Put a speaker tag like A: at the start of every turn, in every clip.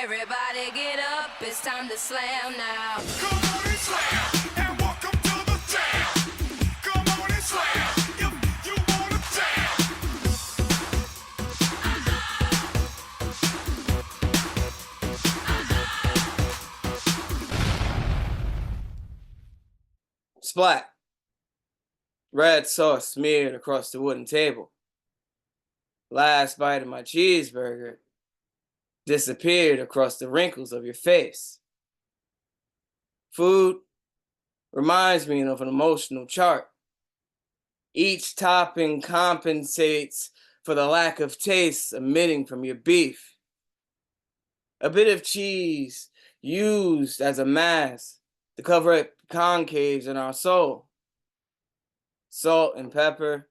A: Everybody get up, it's time to slam now.
B: Come on and slam, and welcome to the jam. Come on and slam, if you wanna jam.
C: Splat. Red sauce smeared across the wooden table. Last bite of my cheeseburger disappeared across the wrinkles of your face. Food reminds me of an emotional chart. Each topping compensates for the lack of taste emitting from your beef. A bit of cheese used as a mask to cover up concaves in our soul. Salt and pepper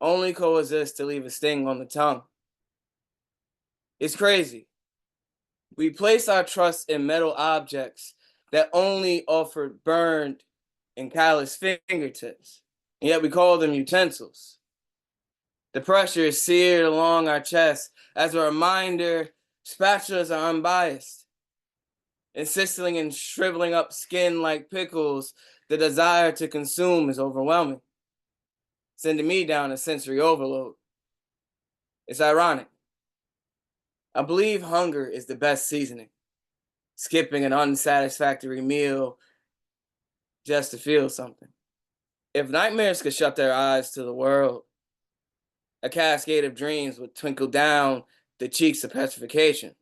C: only coexist to leave a sting on the tongue. It's crazy. We place our trust in metal objects that only offer burned and calloused fingertips, and yet we call them utensils. The pressure is seared along our chest as a reminder spatulas are unbiased. Insisting in shriveling up skin like pickles, the desire to consume is overwhelming, sending me down a sensory overload. It's ironic. I believe hunger is the best seasoning, skipping an unsatisfactory meal just to feel something. If nightmares could shut their eyes to the world, a cascade of dreams would twinkle down the cheeks of petrification.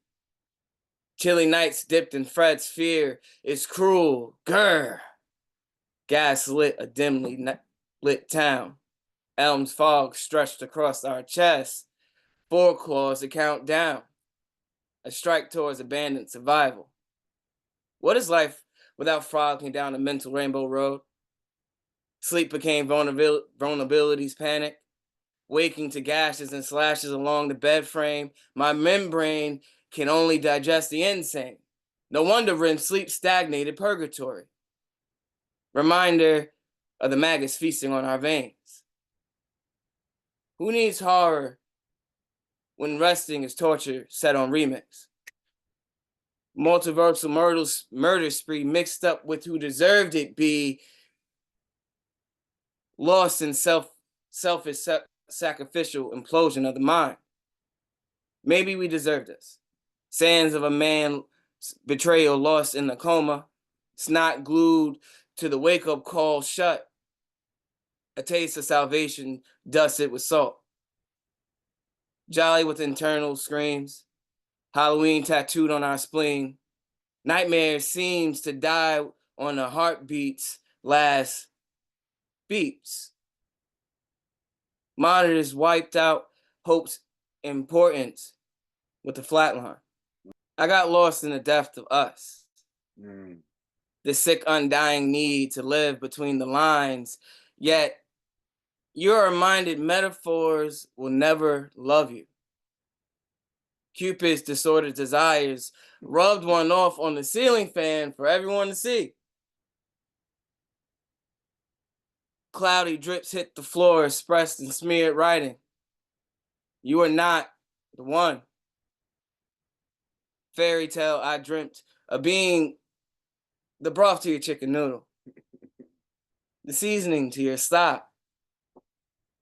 C: Chilly nights dipped in Fred's fear is cruel. Grr! Gas lit a dimly lit town. Elm's fog stretched across our chests. 4 claws to count down. A strike towards abandoned survival. What is life without frogging down a mental rainbow road? Sleep became vulnerability's panic. Waking to gashes and slashes along the bed frame, my membrane can only digest the insane. No wonder REM sleep stagnated purgatory. Reminder of the maggots feasting on our veins. Who needs horror when resting is torture set on remix? Multiversal murder spree mixed up with who deserved it be lost in selfish sacrificial implosion of the mind. Maybe we deserve this. Sands of a man's betrayal lost in the coma, snot glued to the wake-up call shut, a taste of salvation dusted with salt. Jolly with internal screams, Halloween tattooed on our spleen, nightmare seems to die on the heartbeat's last beeps. Monitors wiped out hope's importance with the flatline. I got lost in the depth of us. The sick, undying need to live between the lines, yet you're reminded metaphors will never love you. Cupid's disordered desires rubbed one off on the ceiling fan for everyone to see. Cloudy drips hit the floor, expressed in smeared writing. You are not the one. Fairy tale I dreamt of being the broth to your chicken noodle, the seasoning to your stock.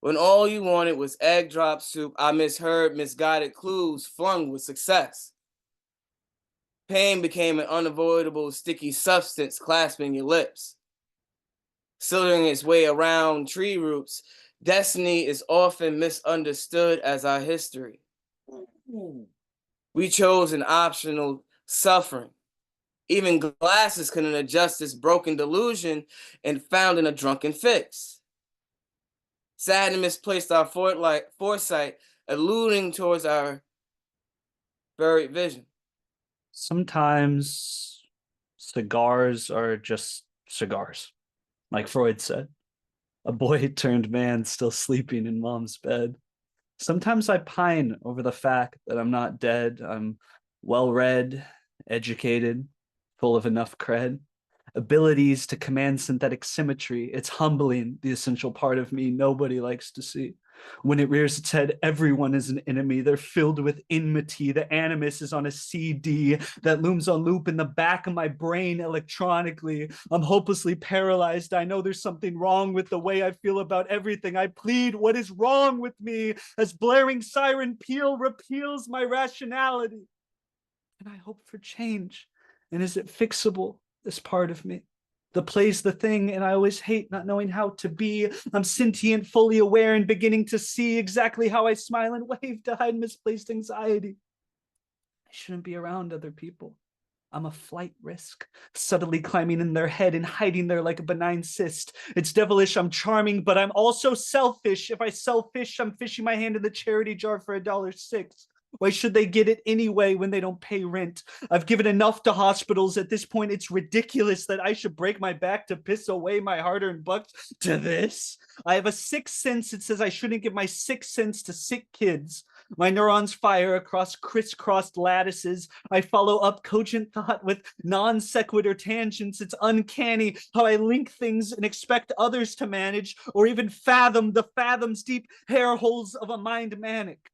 C: When all you wanted was egg drop soup, I misheard misguided clues flung with success. Pain became an unavoidable sticky substance clasping your lips. Slithering its way around tree roots, destiny is often misunderstood as our history. We chose an optional suffering. Even glasses couldn't adjust this broken delusion and found in a drunken fix. Sadness misplaced our foresight, alluding towards our buried vision.
D: Sometimes cigars are just cigars. Like Freud said, a boy turned man still sleeping in mom's bed. Sometimes I pine over the fact that I'm not dead. I'm well-read, educated, full of enough cred, abilities to command synthetic symmetry. It's humbling, the essential part of me nobody likes to see. When it rears its head, everyone is an enemy. They're filled with enmity. The animus is on a CD that looms on loop in the back of my brain electronically. I'm hopelessly paralyzed. I know there's something wrong with the way I feel about everything. I plead, what is wrong with me? As blaring siren peal repeals my rationality. And I hope for change. And is it fixable, this part of me? The play's the thing, and I always hate not knowing how to be. I'm sentient, fully aware, and beginning to see exactly how I smile and wave to hide misplaced anxiety. I shouldn't be around other people. I'm a flight risk, subtly climbing in their head and hiding there like a benign cyst. It's devilish, I'm charming, but I'm also selfish. If I sell fish, I'm fishing my hand in the charity jar for $1.06. Why should they get it anyway when they don't pay rent? I've given enough to hospitals. At this point, it's ridiculous that I should break my back to piss away my hard-earned bucks to this. I have a sixth sense that says I shouldn't give my 6 cents to sick kids. My neurons fire across crisscrossed lattices. I follow up cogent thought with non sequitur tangents. It's uncanny how I link things and expect others to manage or even fathom the fathoms deep hair holes of a mind manic.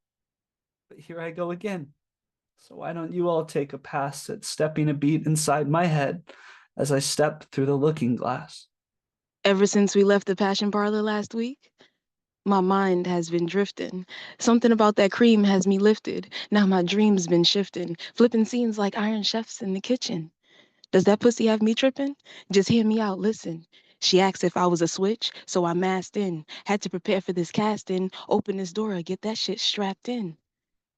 D: But here I go again. So why don't you all take a pass at stepping a beat inside my head as I step through the looking glass?
E: Ever since we left the Passion Parlor last week, my mind has been drifting. Something about that cream has me lifted. Now my dreams been shifting, flipping scenes like Iron Chefs in the kitchen. Does that pussy have me tripping? Just hear me out, listen. She asked if I was a switch, so I masked in. Had to prepare for this casting, open this door, get that shit strapped in.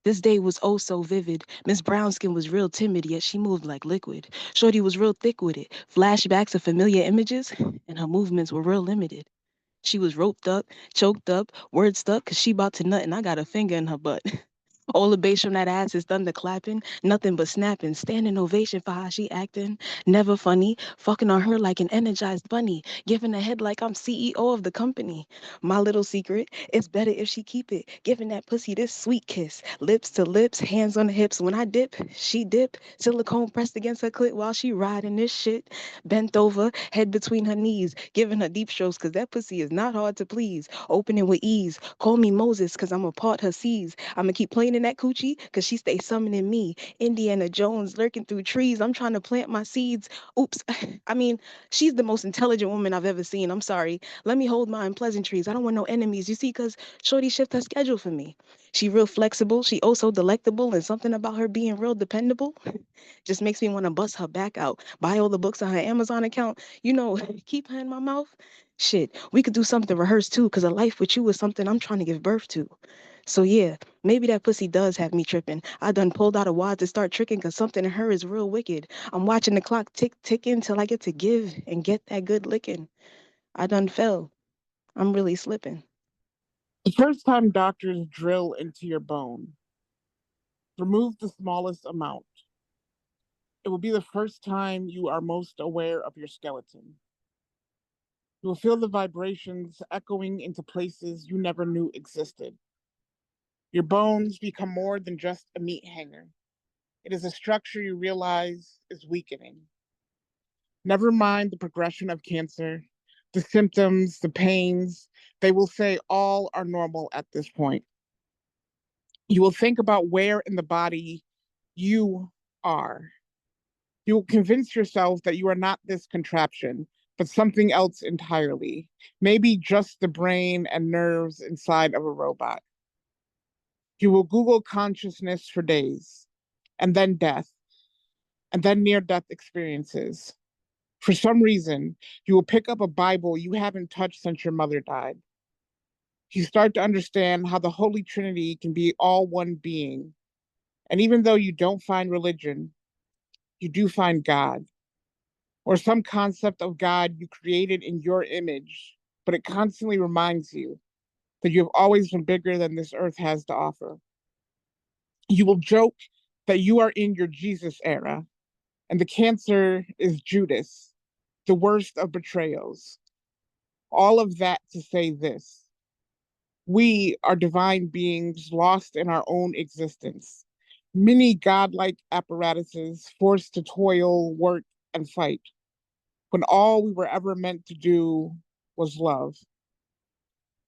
E: This day was oh so vivid. Miss Brownskin was real timid, yet she moved like liquid. Shorty was real thick with it. Flashbacks of familiar images, and her movements were real limited. She was roped up, choked up, word stuck, cause she about to nut and I got a finger in her butt. All the bass from that ass is thunder clapping, nothing but snapping, standing ovation for how she acting. Never funny, fucking on her like an energized bunny, giving a head like I'm CEO of the company. My little secret, it's better if she keep it, giving that pussy this sweet kiss. Lips to lips, hands on the hips. When I dip, she dip, silicone pressed against her clit while she riding this shit. Bent over, head between her knees, giving her deep strokes, cause that pussy is not hard to please. Opening with ease, call me Moses, cause I'm a part her seas. I'ma keep playing in that coochie, cause she stay summoning me. Indiana Jones lurking through trees. I'm trying to plant my seeds. Oops. I mean, she's the most intelligent woman I've ever seen. I'm sorry. Let me hold my unpleasantries. I don't want no enemies. You see, cause Shorty shift her schedule for me. She real flexible. She oh so delectable, and something about her being real dependable just makes me want to bust her back out. Buy all the books on her Amazon account. You know, keep her in my mouth. Shit, we could do something rehearsed too, cause a life with you is something I'm trying to give birth to. So yeah, maybe that pussy does have me tripping. I done pulled out a wad to start tricking cause something in her is real wicked. I'm watching the clock ticking till I get to give and get that good licking. I done fell. I'm really slipping.
F: The first time doctors drill into your bone, remove the smallest amount. It will be the first time you are most aware of your skeleton. You will feel the vibrations echoing into places you never knew existed. Your bones become more than just a meat hanger. It is a structure you realize is weakening. Never mind the progression of cancer, the symptoms, the pains. They will say all are normal at this point. You will think about where in the body you are. You will convince yourself that you are not this contraption, but something else entirely. Maybe just the brain and nerves inside of a robot. You will Google consciousness for days, and then death, and then near-death experiences. For some reason, you will pick up a Bible you haven't touched since your mother died. You start to understand how the Holy Trinity can be all one being. And even though you don't find religion, you do find God, or some concept of God you created in your image, but it constantly reminds you that you have always been bigger than this earth has to offer. You will joke that you are in your Jesus era, and the cancer is Judas, the worst of betrayals. All of that to say this: we are divine beings lost in our own existence, many godlike apparatuses forced to toil, work, and fight, when all we were ever meant to do was love.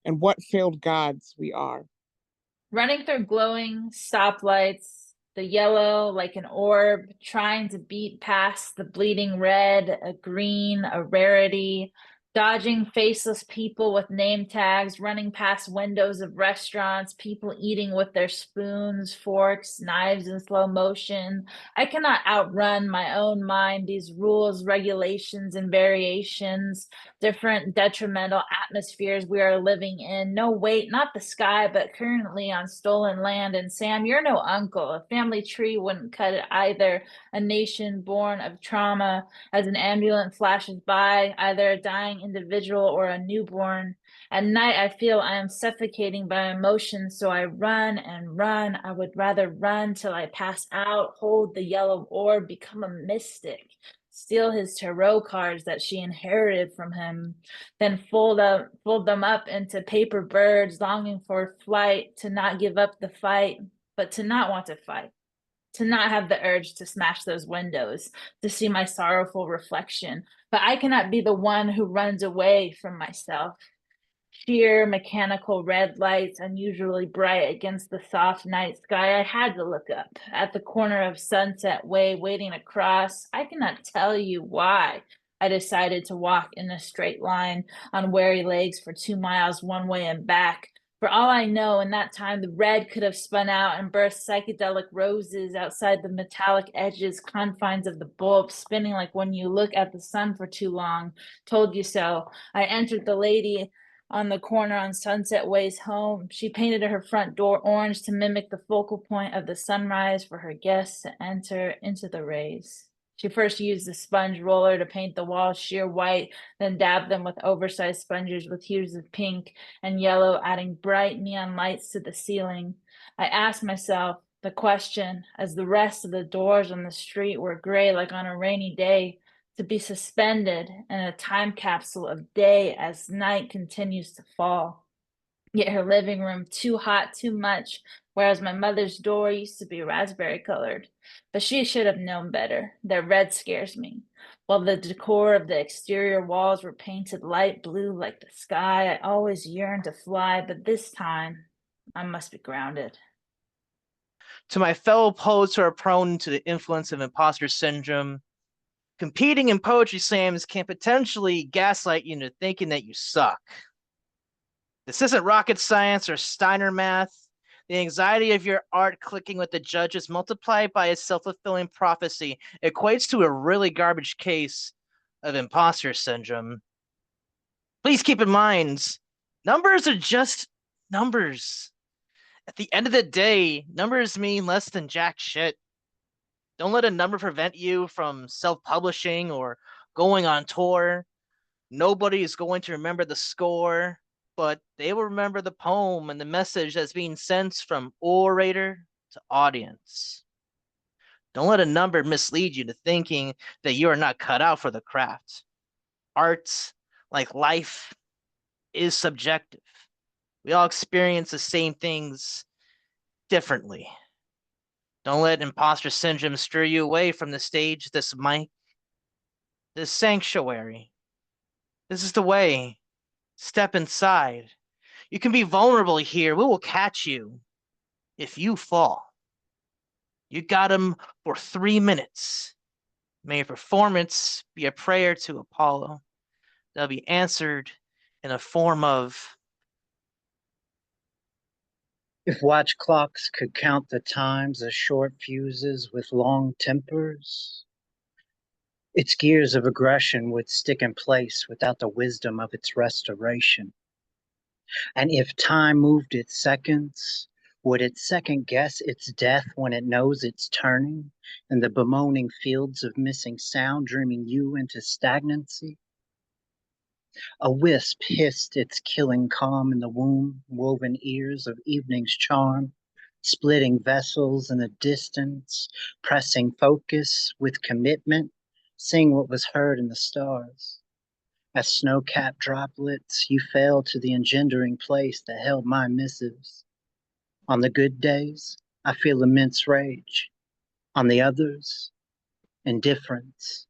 F: and what failed gods we are.
G: Running through glowing stoplights, the yellow like an orb, trying to beat past the bleeding red, a green, a rarity, dodging faceless people with name tags, running past windows of restaurants, people eating with their spoons, forks, knives in slow motion. I cannot outrun my own mind, these rules, regulations, and variations, different detrimental atmospheres we are living in. No, wait, not the sky, but currently on stolen land. And Sam, you're no uncle. A family tree wouldn't cut it either. A nation born of trauma. As an ambulance flashes by, either a dying individual or a newborn. At night, I feel I am suffocating by emotion, so I run and run. I would rather run till I pass out, hold the yellow orb, become a mystic, steal his tarot cards that she inherited from him, then fold them up into paper birds, longing for flight, to not give up the fight, but to not want to fight, to not have the urge to smash those windows, to see my sorrowful reflection. But I cannot be the one who runs away from myself. Sheer mechanical red lights, unusually bright against the soft night sky. I had to look up at the corner of Sunset Way, waiting to cross. I cannot tell you why I decided to walk in a straight line on weary legs for 2 miles one way and back. For all I know, in that time, the red could have spun out and burst psychedelic roses outside the metallic edges, confines of the bulb, spinning like when you look at the sun for too long. Told you so. I entered the lady on the corner on Sunset Way's home. She painted her front door orange to mimic the focal point of the sunrise for her guests to enter into the rays. She first used the sponge roller to paint the walls sheer white, then dabbed them with oversized sponges with hues of pink and yellow, adding bright neon lights to the ceiling. I asked myself the question, as the rest of the doors on the street were gray like on a rainy day, to be suspended in a time capsule of day as night continues to fall. Yet her living room too hot, too much, whereas my mother's door used to be raspberry colored. But she should have known better. That red scares me. While the decor of the exterior walls were painted light blue like the sky, I always yearned to fly, but this time I must be grounded.
H: To my fellow poets who are prone to the influence of imposter syndrome, competing in poetry slams can potentially gaslight you into thinking that you suck. This isn't rocket science or Steiner math. The anxiety of your art clicking with the judges multiplied by a self-fulfilling prophecy equates to a really garbage case of imposter syndrome. Please keep in mind, numbers are just numbers. At the end of the day, numbers mean less than jack shit. Don't let a number prevent you from self-publishing or going on tour. Nobody is going to remember the score, but they will remember the poem and the message that's being sent from orator to audience. Don't let a number mislead you to thinking that you are not cut out for the craft. Art, like life, is subjective. We all experience the same things differently. Don't let imposter syndrome steer you away from the stage, this mic, this sanctuary. This is the way. Step inside. You can be vulnerable here. We will catch you if you fall. You got him for 3 minutes. May your performance be a prayer to Apollo. That'll be answered in a form of...
I: If watch clocks could count the times as short fuses with long tempers, its gears of aggression would stick in place without the wisdom of its restoration. And if time moved its seconds, would it second guess its death when it knows it's turning in the bemoaning fields of missing sound, dreaming you into stagnancy? A wisp hissed its killing calm in the womb, woven ears of evening's charm, splitting vessels in the distance, pressing focus with commitment, seeing what was heard in the stars. As snow-capped droplets, you fell to the engendering place that held my missives. On the good days, I feel immense rage. On the others, indifference.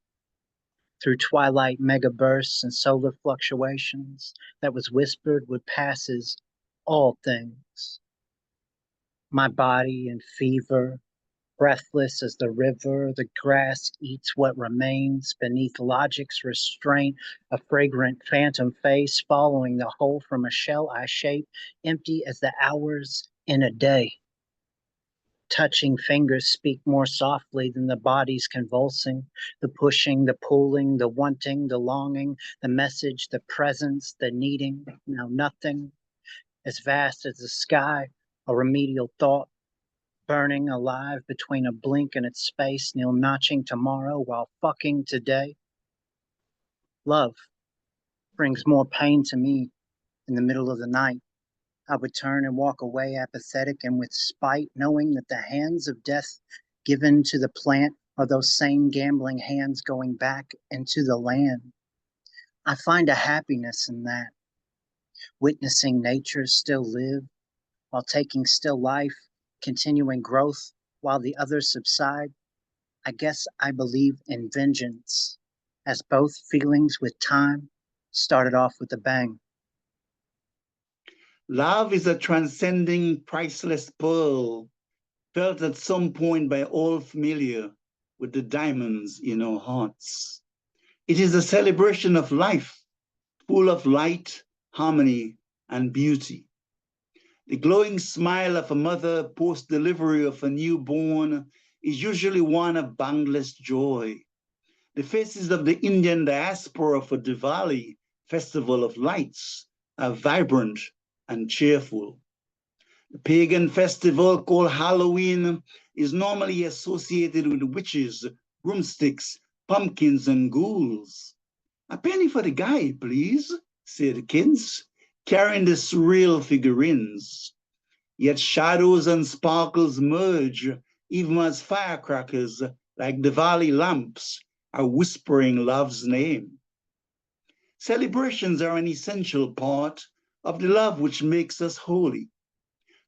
I: through twilight megabursts and solar fluctuations that was whispered would pass as all things. My body in fever, breathless as the river, the grass eats what remains beneath logic's restraint, a fragrant phantom face following the hole from a shell I shape, empty as the hours in a day. Touching fingers speak more softly than the body's convulsing, the pushing, the pulling, the wanting, the longing, the message, the presence, the needing, now nothing, as vast as the sky, a remedial thought, burning alive between a blink and its space, Neil notching tomorrow while fucking today. Love brings more pain to me in the middle of the night. I would turn and walk away apathetic and with spite, knowing that the hands of death given to the plant are those same gambling hands going back into the land. I find a happiness in that, witnessing nature still live while taking still life, continuing growth while the others subside. I guess I believe in vengeance, as both feelings with time started off with a bang.
J: Love is a transcending, priceless pearl, felt at some point by all familiar with the diamonds in our hearts. It is a celebration of life, full of light, harmony, and beauty. The glowing smile of a mother post-delivery of a newborn is usually one of boundless joy. The faces of the Indian diaspora for Diwali, Festival of Lights, are vibrant and cheerful. The pagan festival called Halloween is normally associated with witches, broomsticks, pumpkins, and ghouls. "A penny for the guy, please," say the kids, carrying the surreal figurines. Yet shadows and sparkles merge, even as firecrackers, like Diwali lamps, are whispering love's name. Celebrations are an essential part of the love which makes us holy.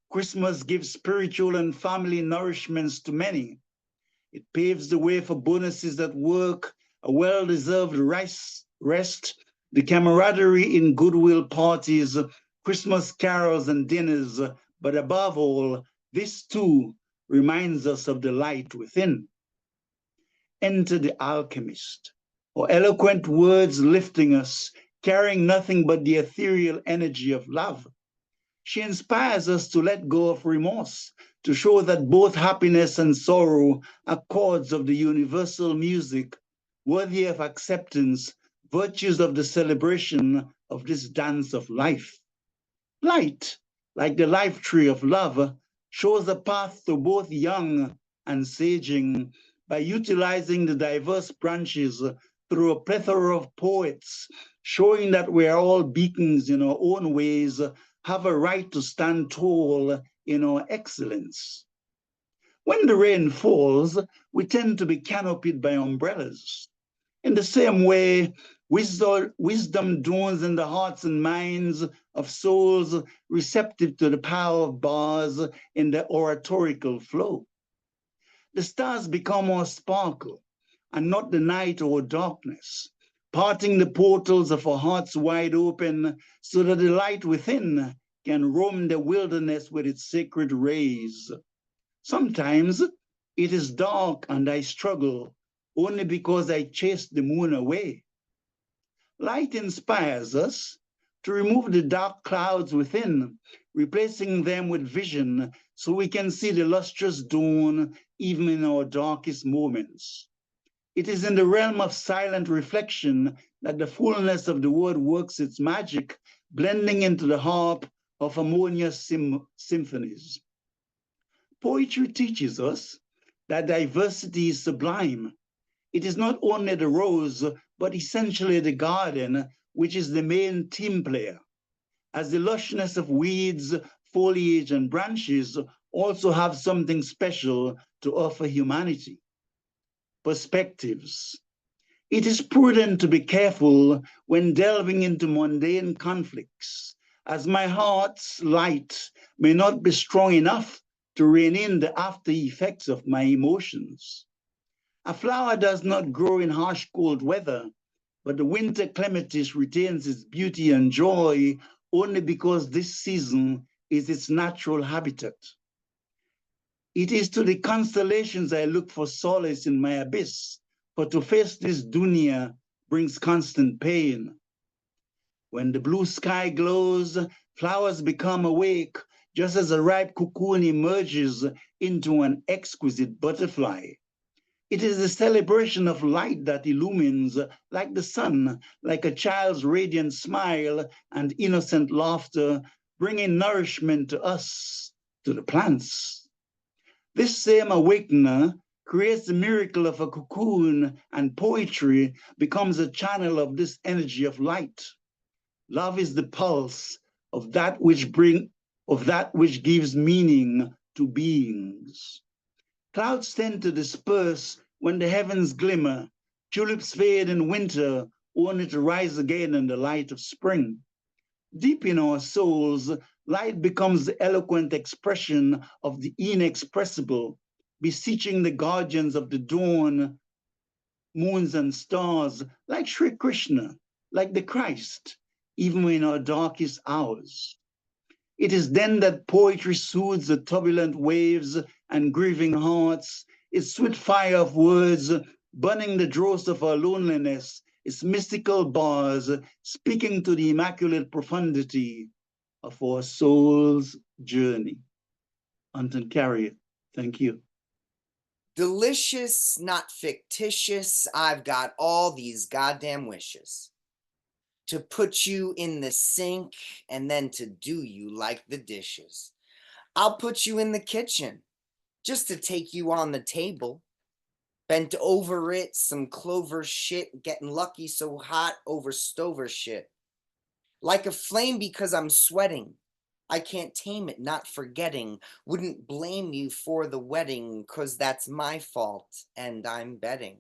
J: Christmas gives spiritual and family nourishments to many. It paves the way for bonuses at work, a well-deserved rest, the camaraderie in goodwill parties, Christmas carols and dinners, but above all, this too reminds us of the light within. Enter the alchemist, or eloquent words lifting us, carrying nothing but the ethereal energy of love. She inspires us to let go of remorse, to show that both happiness and sorrow are chords of the universal music, worthy of acceptance, virtues of the celebration of this dance of life. Light, like the life tree of love, shows a path to both young and saging by utilizing the diverse branches through a plethora of poets, showing that we are all beacons in our own ways, have a right to stand tall in our excellence. When the rain falls, we tend to be canopied by umbrellas. In the same way, wisdom dawns in the hearts and minds of souls receptive to the power of bars in the oratorical flow. The stars become our sparkle, and not the night or darkness, parting the portals of our hearts wide open so that the light within can roam the wilderness with its sacred rays. Sometimes it is dark and I struggle only because I chase the moon away. Light inspires us to remove the dark clouds within, replacing them with vision so we can see the lustrous dawn even in our darkest moments. It is in the realm of silent reflection that the fullness of the word works its magic, blending into the harp of harmonious symphonies. Poetry teaches us that diversity is sublime. It is not only the rose, but essentially the garden, which is the main team player, as the lushness of weeds, foliage, and branches also have something special to offer humanity. Perspectives. It is prudent to be careful when delving into mundane conflicts, as my heart's light may not be strong enough to rein in the after effects of my emotions. A flower does not grow in harsh cold weather, but the winter clematis retains its beauty and joy only because this season is its natural habitat. It is to the constellations I look for solace in my abyss, for to face this dunya brings constant pain. When the blue sky glows, flowers become awake, just as a ripe cocoon emerges into an exquisite butterfly. It is the celebration of light that illumines, like the sun, like a child's radiant smile and innocent laughter, bringing nourishment to us, to the plants. This same awakener creates the miracle of a cocoon, and poetry becomes a channel of this energy of light. Love is the pulse of that which gives meaning to beings. Clouds tend to disperse when the heavens glimmer. Tulips fade in winter, only to rise again in the light of spring. Deep in our souls, light becomes the eloquent expression of the inexpressible, beseeching the guardians of the dawn, moons and stars, like Sri Krishna, like the Christ, even in our darkest hours. It is then that poetry soothes the turbulent waves and grieving hearts, its sweet fire of words burning the dross of our loneliness, its mystical bars speaking to the immaculate profundity of our soul's journey. Anton Carrier, thank you.
K: Delicious, not fictitious, I've got all these goddamn wishes. To put you in the sink and then to do you like the dishes. I'll put you in the kitchen just to take you on the table. Bent over it, some clover shit, getting lucky so hot over stover shit. Like a flame because I'm sweating. I can't tame it, not forgetting. Wouldn't blame you for the wedding, 'cause that's my fault, and I'm betting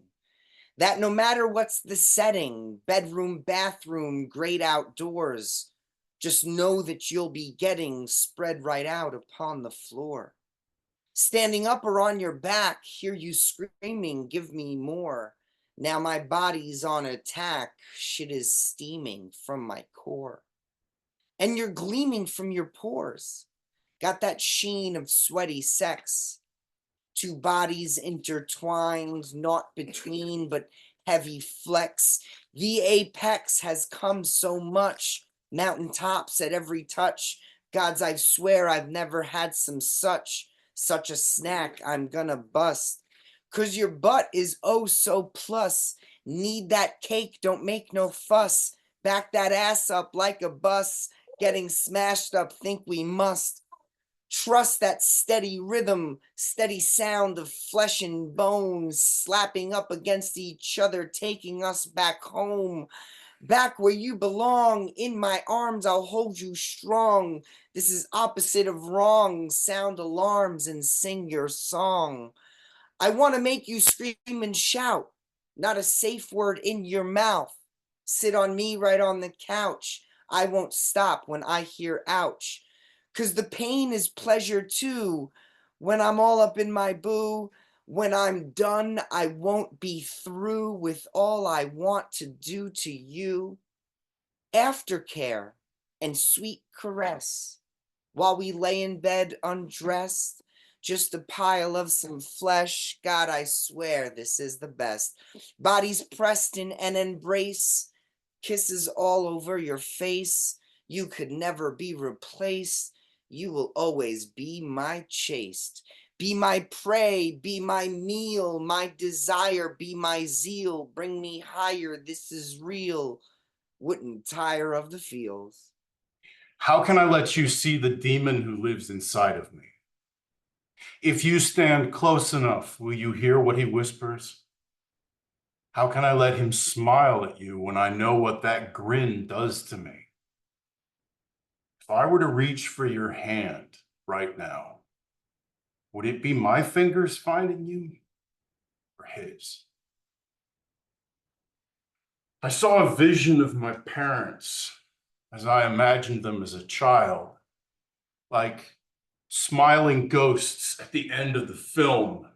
K: that no matter what's the setting, bedroom, bathroom, great outdoors, just know that you'll be getting spread right out upon the floor. Standing up or on your back, hear you screaming, give me more. Now my body's on attack, shit is steaming from my core. And you're gleaming from your pores, got that sheen of sweaty sex. Two bodies intertwined, not between, but heavy flex. The apex has come so much, mountaintops at every touch. Gods, I swear I've never had such a snack I'm gonna bust. 'Cause your butt is oh so plus. Need that cake, don't make no fuss. Back that ass up like a bus. Getting smashed up, think we must. Trust that steady rhythm, steady sound of flesh and bones slapping up against each other, taking us back home, back where you belong. In my arms, I'll hold you strong. This is opposite of wrong. Sound alarms and sing your song. I want to make you scream and shout, not a safe word in your mouth. Sit on me right on the couch. I won't stop when I hear ouch. 'Cause the pain is pleasure too. When I'm all up in my boo, when I'm done, I won't be through with all I want to do to you. Aftercare and sweet caress while we lay in bed undressed, just a pile of some flesh. God, I swear this is the best. Bodies pressed in an embrace, kisses all over your face. You could never be replaced. You will always be my chaste, be my prey, be my meal, my desire, be my zeal. Bring me higher, this is real. Wouldn't tire of the feels.
L: How can I let you see the demon who lives inside of me? If you stand close enough, will you hear what he whispers? How can I let him smile at you when I know what that grin does to me? If I were to reach for your hand right now, would it be my fingers finding you or his? I saw a vision of my parents as I imagined them as a child, like smiling ghosts at the end of the film.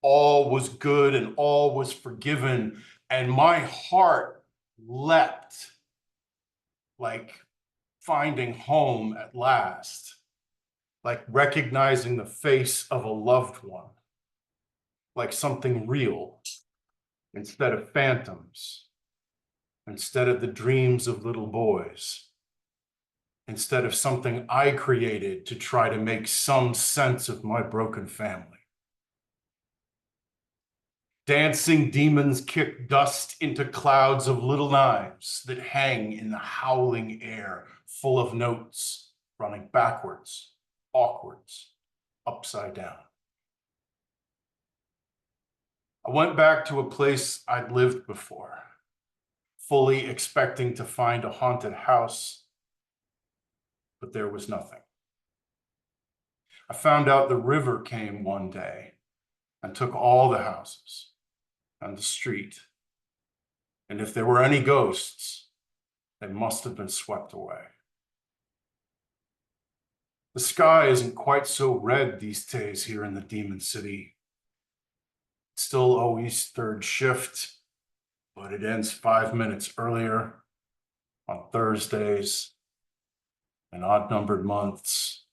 L: All was good and all was forgiven, and my heart leapt like finding home at last, like recognizing the face of a loved one, like something real instead of phantoms, instead of the dreams of little boys, instead of something I created to try to make some sense of my broken family. Dancing demons kick dust into clouds of little knives that hang in the howling air, full of notes running backwards, awkwards, upside down. I went back to a place I'd lived before, fully expecting to find a haunted house, but there was nothing. I found out the river came one day and took all the houses and the street, and if there were any ghosts, they must have been swept away. The sky isn't quite so red these days here in the Demon City. It's still always third shift, but it ends 5 minutes earlier on Thursdays in odd-numbered months.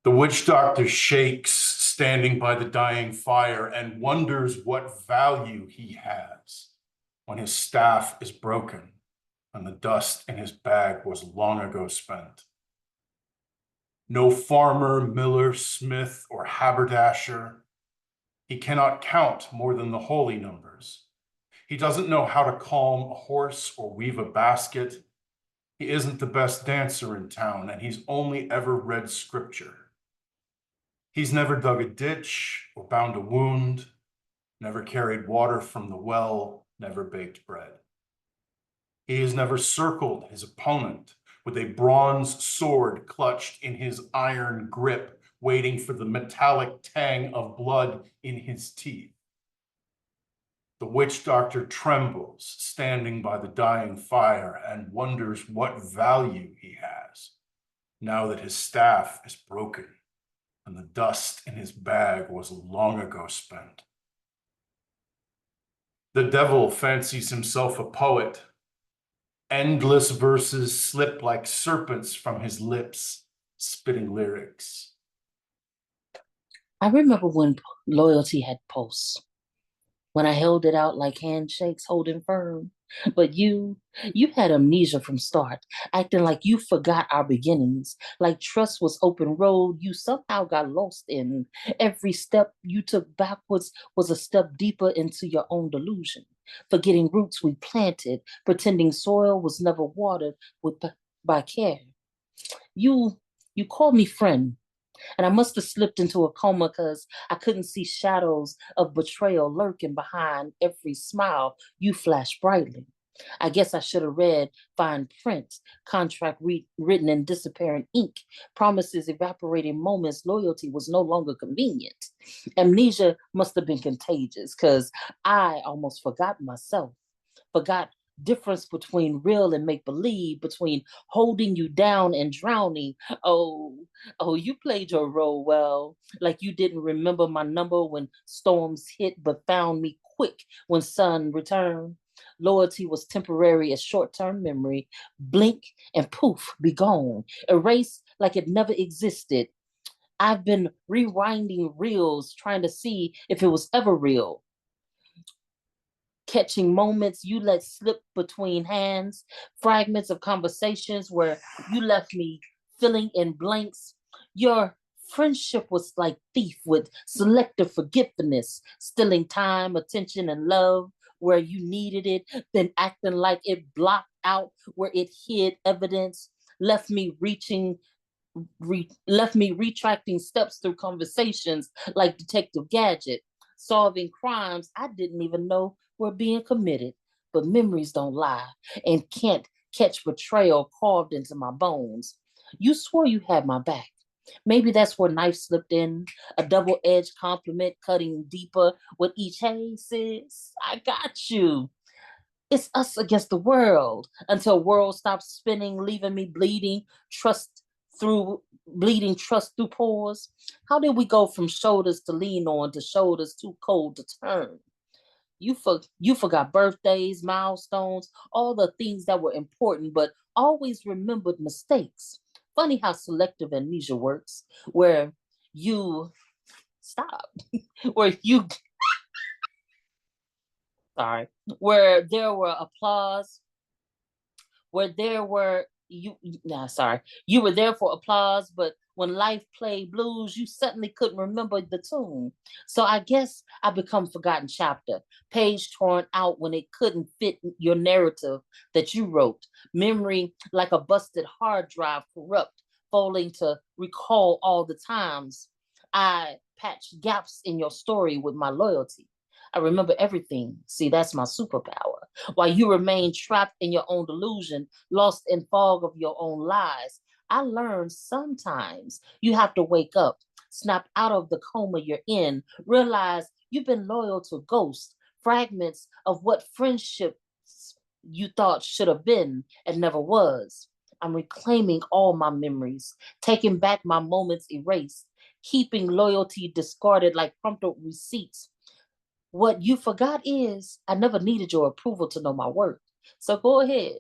L: The witch doctor shakes, standing by the dying fire, and wonders what value he has when his staff is broken and the dust in his bag was long ago spent. No farmer, miller, smith, or haberdasher. He cannot count more than the holy numbers. He doesn't know how to calm a horse or weave a basket. He isn't the best dancer in town, and he's only ever read scripture. He's never dug a ditch or bound a wound, never carried water from the well, never baked bread. He has never circled his opponent with a bronze sword clutched in his iron grip, waiting for the metallic tang of blood in his teeth. The witch doctor trembles, standing by the dying fire, and wonders what value he has now that his staff is broken and the dust in his bag was long ago spent. The devil fancies himself a poet. Endless verses slip like serpents from his lips, spitting lyrics.
M: I remember when loyalty had pulse, when I held it out like handshakes holding firm. But you had amnesia from start, acting like you forgot our beginnings, like trust was open road you somehow got lost in. Every step you took backwards was a step deeper into your own delusion, forgetting roots we planted, pretending soil was never watered by care. You called me friend, and I must have slipped into a coma because I couldn't see shadows of betrayal lurking behind every smile you flashed brightly. I guess I should have read fine print, contract written in disappearing ink, promises evaporating moments, loyalty was no longer convenient. Amnesia must have been contagious because I almost forgot myself, forgot difference between real and make-believe, between holding you down and drowning. Oh, you played your role well, like you didn't remember my number when storms hit, but found me quick when sun returned. Loyalty was temporary as short-term memory. Blink and poof, be gone. Erased like it never existed. I've been rewinding reels, trying to see if it was ever real. Catching moments you let slip between hands, fragments of conversations where you left me filling in blanks. Your friendship was like thief with selective forgiveness, stealing time, attention, and love where you needed it, then acting like it blocked out where it hid evidence, left me retracting steps through conversations like Detective Gadget, solving crimes I didn't even know were being committed. But memories don't lie and can't catch betrayal carved into my bones. You swore you had my back. Maybe that's where knife slipped in, a double-edged compliment cutting deeper with each, hey, sis, I got you. It's us against the world until world stops spinning, leaving me bleeding trust through pores. How did we go from shoulders to lean on to shoulders too cold to turn? You forgot birthdays, milestones, all the things that were important, but always remembered mistakes. Funny how selective amnesia works, where you stop, where you sorry, where there were applause, where there were you were there for applause, but when life played blues, you suddenly couldn't remember the tune. So I guess I become forgotten chapter, page torn out when it couldn't fit your narrative that you wrote. Memory like a busted hard drive, corrupt, falling to recall all the times I patched gaps in your story with my loyalty. I remember everything. See, that's my superpower. While you remain trapped in your own delusion, lost in fog of your own lies, I learned sometimes you have to wake up, snap out of the coma you're in, realize you've been loyal to ghosts, fragments of what friendships you thought should have been and never was. I'm reclaiming all my memories, taking back my moments erased, keeping loyalty discarded like crumpled receipts. What you forgot is I never needed your approval to know my worth. So go ahead,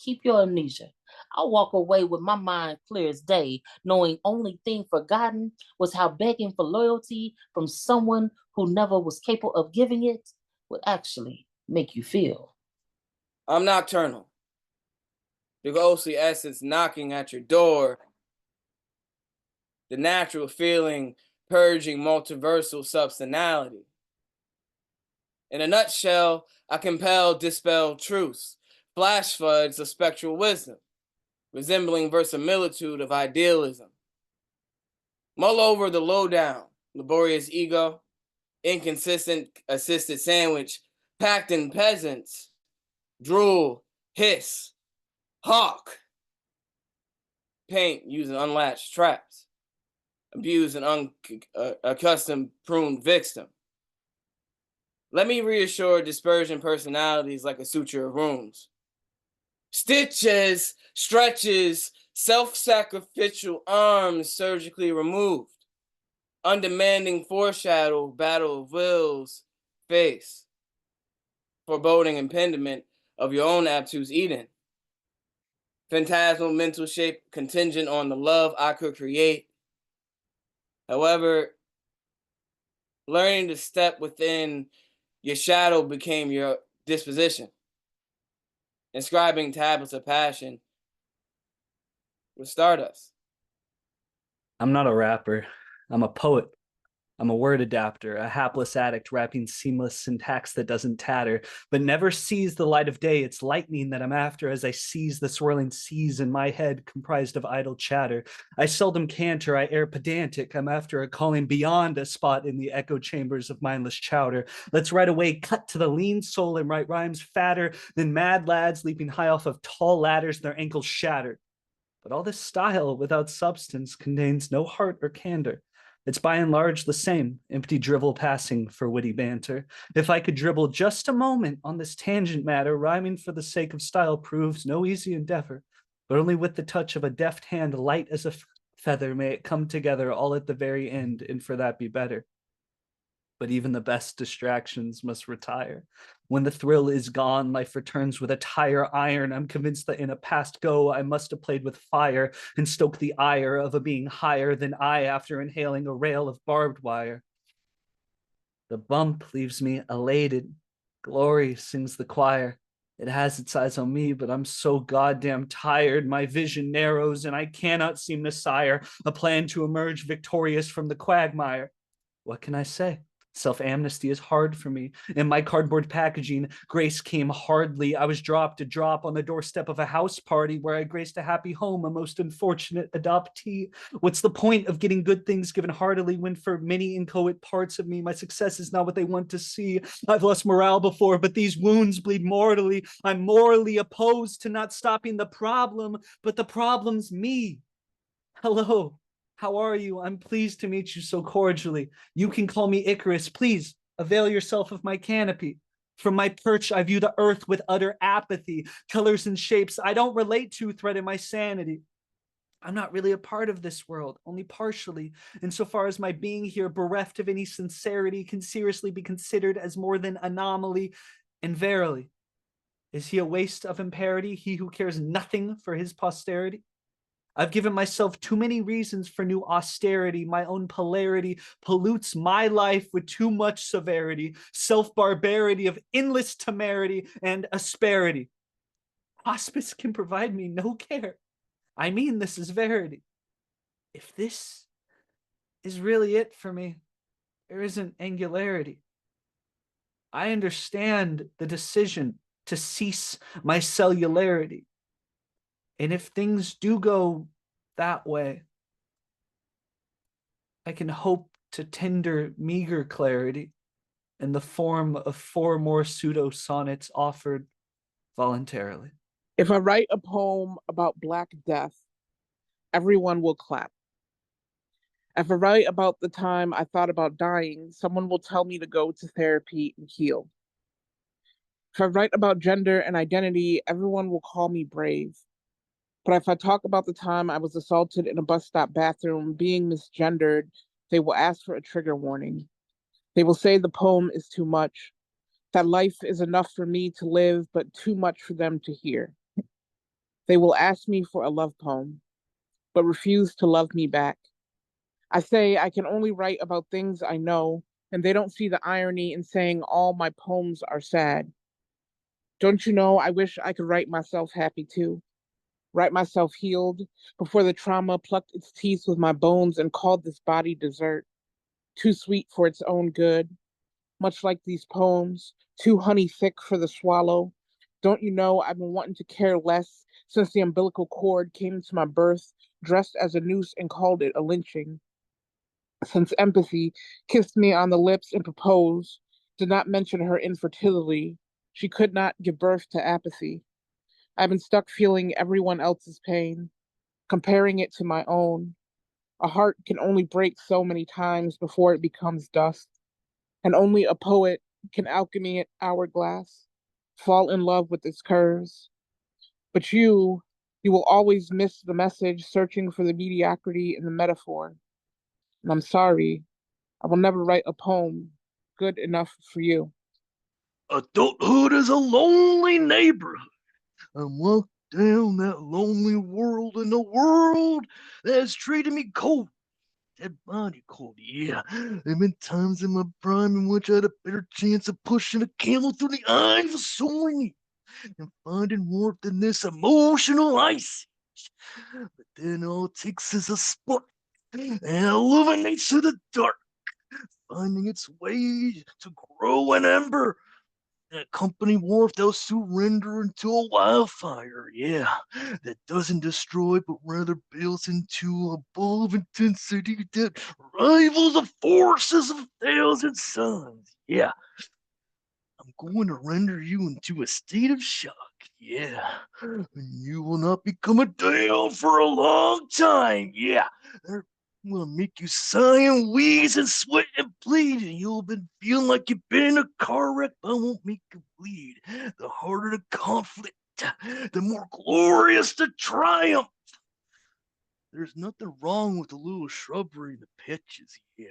M: keep your amnesia. I'll walk away with my mind clear as day, knowing only thing forgotten was how begging for loyalty from someone who never was capable of giving it would actually make you feel.
C: I'm nocturnal. The ghostly essence knocking at your door. The natural feeling purging multiversal substantiality. In a nutshell, I compel, dispel truths, flash floods of spectral wisdom, resembling verisimilitude of idealism. Mull over the lowdown, laborious ego, inconsistent assisted sandwich, packed in peasants, drool, hiss, hawk, paint using unlatched traps, abuse an unaccustomed pruned victim. Let me reassure dispersion personalities like a suture of rooms. Stitches, stretches, self-sacrificial arms surgically removed. Undemanding foreshadow, battle of wills, face. Foreboding impediment of your own obtuse Eden. Phantasmal mental shape contingent on the love I could create. However, learning to step within your shadow became your disposition. Inscribing tablets of passion with stardust.
D: I'm not a rapper. I'm a poet. I'm a word adapter, a hapless addict rapping seamless syntax that doesn't tatter, but never sees the light of day. It's lightning that I'm after as I seize the swirling seas in my head comprised of idle chatter. I seldom canter, I air pedantic. I'm after a calling beyond a spot in the echo chambers of mindless chowder. Let's right away cut to the lean soul and write rhymes fatter than mad lads leaping high off of tall ladders, their ankles shattered. But all this style without substance contains no heart or candor. It's by and large the same, empty drivel passing for witty banter. If I could dribble just a moment on this tangent matter, rhyming for the sake of style proves no easy endeavor, but only with the touch of a deft hand light as a feather may it come together all at the very end, and for that be better. But even the best distractions must retire. When the thrill is gone, life returns with a tire iron. I'm convinced that in a past go, I must have played with fire and stoked the ire of a being higher than I after inhaling a rail of barbed wire. The bump leaves me elated. Glory, sings the choir. It has its eyes on me, but I'm so goddamn tired. My vision narrows and I cannot seem to sire a plan to emerge victorious from the quagmire. What can I say? Self-amnesty is hard for me. In my cardboard packaging, grace came hardly. I was dropped a drop on the doorstep of a house party where I graced a happy home, a most unfortunate adoptee. What's the point of getting good things given heartily when for many inchoate parts of me, my success is not what they want to see? I've lost morale before, but these wounds bleed mortally. I'm morally opposed to not stopping the problem, but the problem's me. Hello. How are you? I'm pleased to meet you so cordially. You can call me Icarus. Please avail yourself of my canopy. From my perch, I view the earth with utter apathy. Colors and shapes I don't relate to threaten my sanity. I'm not really a part of this world, only partially, insofar as my being here, bereft of any sincerity, can seriously be considered as more than anomaly. And verily, is he a waste of imparity, he who cares nothing for his posterity? I've given myself too many reasons for new austerity. My own polarity pollutes my life with too much severity, self-barbarity of endless temerity and asperity. Hospice can provide me no care. I mean, this is verity. If this is really it for me, there isn't angularity. I understand the decision to cease my cellularity. And if things do go that way, I can hope to tender meager clarity in the form of 4 more pseudo-sonnets offered voluntarily.
F: If I write a poem about Black Death, everyone will clap. If I write about the time I thought about dying, someone will tell me to go to therapy and heal. If I write about gender and identity, everyone will call me brave. But if I talk about the time I was assaulted in a bus stop bathroom, being misgendered, they will ask for a trigger warning. They will say the poem is too much, that life is enough for me to live, but too much for them to hear. They will ask me for a love poem, but refuse to love me back. I say I can only write about things I know, and they don't see the irony in saying all my poems are sad. Don't you know, I wish I could write myself happy too. Write myself healed before the trauma plucked its teeth with my bones and called this body dessert, too sweet for its own good. Much like these poems, too honey thick for the swallow. Don't you know I've been wanting to care less since the umbilical cord came into my birth, dressed as a noose and called it a lynching. Since empathy kissed me on the lips and proposed, did not mention her infertility, she could not give birth to apathy. I've been stuck feeling everyone else's pain, comparing it to my own. A heart can only break so many times before it becomes dust, and only a poet can alchemy it hourglass, fall in love with its curves. But you will always miss the message, searching for the mediocrity in the metaphor. And I'm sorry, I will never write a poem good enough for you.
N: Adulthood is a lonely neighborhood. I'm locked down that lonely world in a world that's treated me cold. Dead body cold, yeah. There've been times in my prime in which I had a better chance of pushing a camel through the eye of a sword and finding warmth in this emotional ice. But then all it takes is a spark and it illuminates through the dark, finding its way to grow an ember. That company warmth they'll surrender into a wildfire, yeah, that doesn't destroy but rather builds into a ball of intensity that rivals the forces of 1,000 suns, yeah. I'm going to render you into a state of shock, yeah, and you will not be coming down for a long time, yeah. I'm gonna make you sigh and wheeze and sweat and bleed, and you'll been feeling like you've been in a car wreck, but I won't make you bleed. The harder the conflict, the more glorious the triumph. There's nothing wrong with the little shrubbery in the pitches, yeah.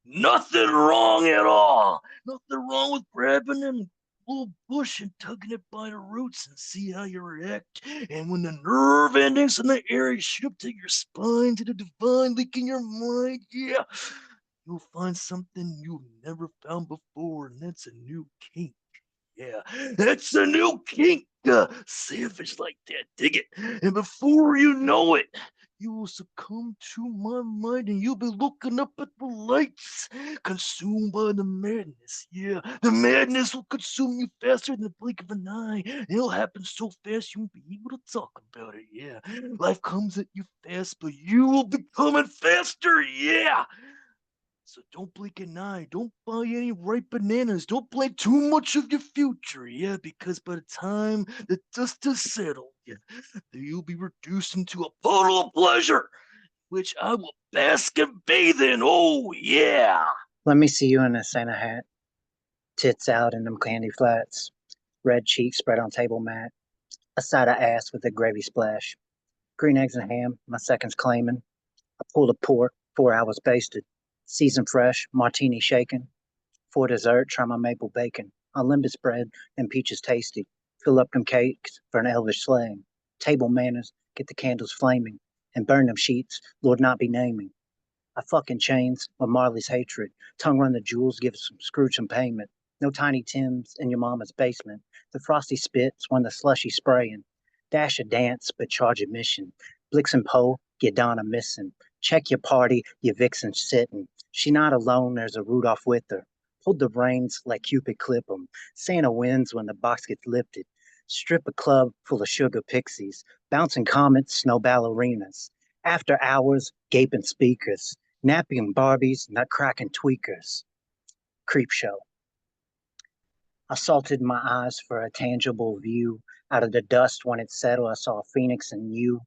N: Nothing wrong at all. Nothing wrong with grabbing them little bush and tugging it by the roots and see how you react. And when the nerve endings in the area shoot up to your spine, to the divine leak in your mind, yeah, you'll find something you've never found before, and that's a new kink. Yeah, that's a new kink. Savage like that, dig it. And before you know it, you will succumb to my mind and you'll be looking up at the lights, consumed by the madness. Yeah, the madness will consume you faster than the blink of an eye. It'll happen so fast you won't be able to talk about it. Yeah, life comes at you fast, but you will be coming faster. Yeah. So don't blink an eye. Don't buy any ripe bananas. Don't blame too much of your future, yeah, because by the time the dust has settled, yeah, you'll be reduced into a puddle of pleasure, which I will bask and bathe in. Oh, yeah.
I: Let me see you in a Santa hat. Tits out in them candy flats. Red cheeks spread on table mat. A side of ass with a gravy splash. Green eggs and ham, my seconds claiming. A pulled of pork, 4 hours basted. Seasoned fresh, martini shaken. For dessert, try my maple bacon. Olympus bread and peaches tasty. Fill up them cakes for an elvish slaying. Table manners, get the candles flaming. And burn them sheets, Lord not be naming. I fucking chains with Marley's hatred. Tongue run the jewels, give some Scrooge some payment. No tiny Tims in your mama's basement. The frosty spits when the slushy spraying. Dash a dance, but charge admission. Blix and Poe, get Donna missing. Check your party, your vixen sitting. She not alone, there's a Rudolph with her. Hold the reins like Cupid clip 'em. Santa wins when the box gets lifted. Strip a club full of sugar pixies. Bouncing comets, snow ballerinas. After hours, gaping speakers. Napping Barbies, nutcracking tweakers. Creep show. I salted my eyes for a tangible view. Out of the dust when it settled, I saw a phoenix in you.